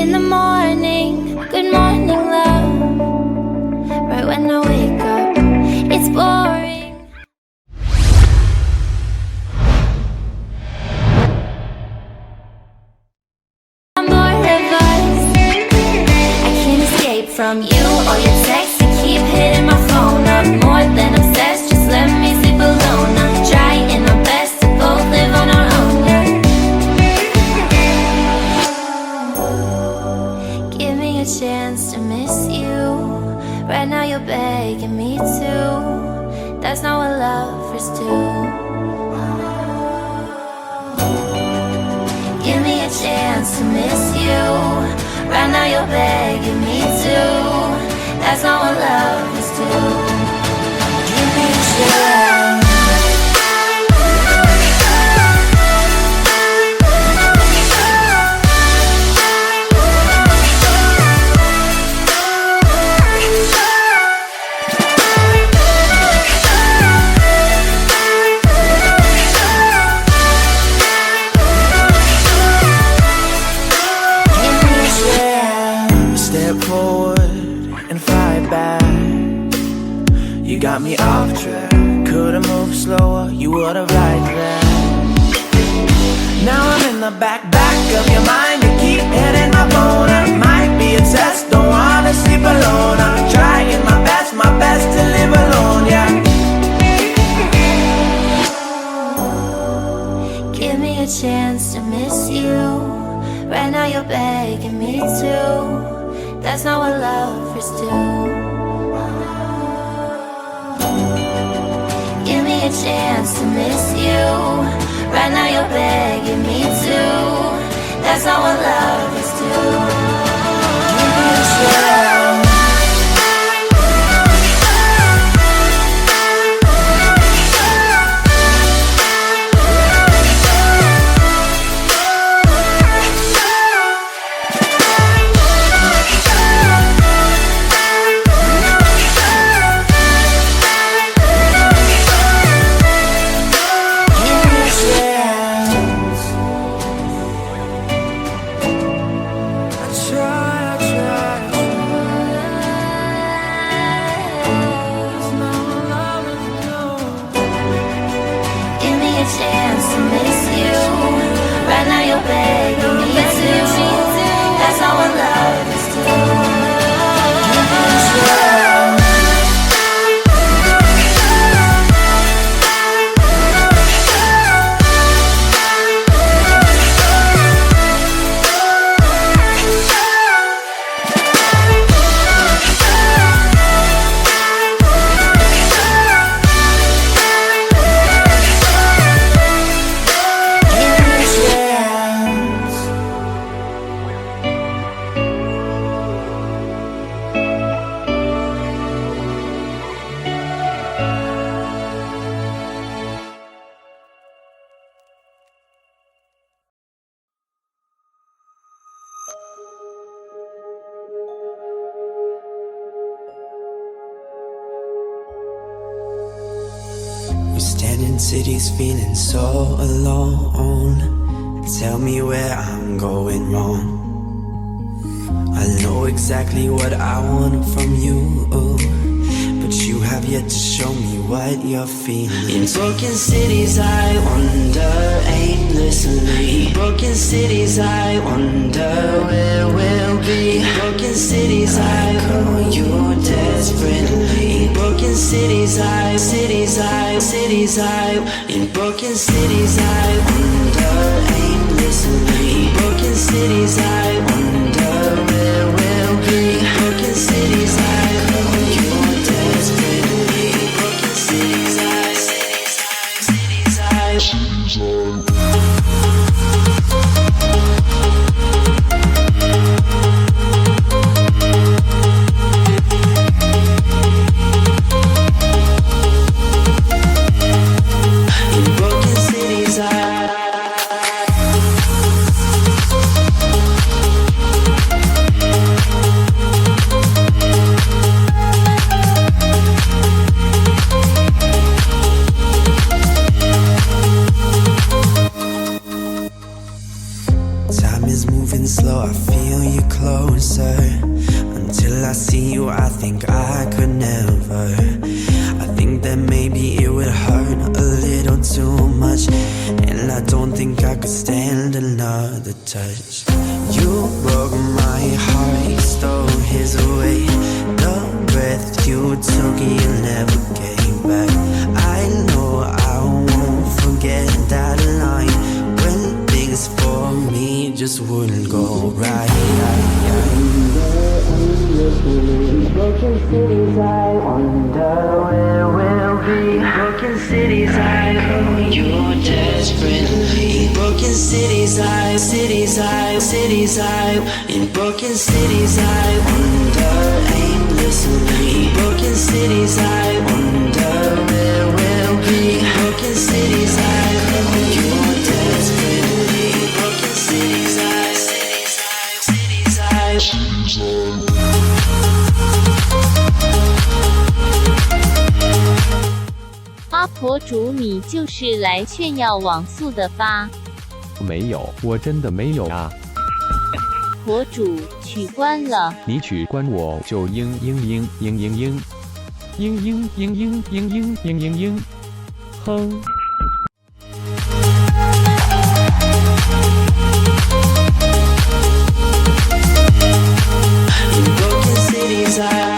in the morning, good morning love. Right when I wake up, it's boring. I'm bored of us. I can't escape from you or your texts. You keep hitting my phone up, more than obsessed. Just let me sleep alone. I'm trying my best to both live on our own, yeah. Give me a chance to miss you. Right now you're begging me to. That's not what lovers do. Give me a chance to miss you. Right now you're begging me to. That's not what lovers do. Give me a chance. Got me off track. Could've moved slower, you would've liked that. Now I'm in the back of your mind. You keep hitting my phone. It might be a test, don't wanna sleep alone. I'm trying my best to live alone, yeah. Give me a chance to miss you. Right now you're begging me to. That's not what lovers do. Give me a chance to miss you. Right now you're begging me to. That's not what lovers do. Give me a chance. Standing cities feeling so alone. Tell me where I'm going wrong. I know exactly what I want from you, but you have yet to show me what you're feeling. In broken cities I wander aimlessly. In broken cities I wonder where we'll be. In broken cities I call you desperately. In broken cities I, in broken cities I wonder aimlessly. In broken cities I wonder where we'll be. In broken cities I call you desperately. In broken cities I, maybe it would hurt a little too much. And I don't think I could stand another touch. You broke my heart, you stole his away. The breath you took, you never came back. I know I won't forget that line. When things for me just wouldn't go right. Broken cities, I wonder where we'll be. Broken cities, I owe you desperately. In broken cities, in broken cities, I wonder aimlessly. In broken cities, I wonder where we'll be. Broken cities, I owe you desperately. In broken cities, I. 阿婆主，你就是来炫耀网速的吧？没有，我真的没有啊。婆主，取关了。你取关我就哼。In broken cities, I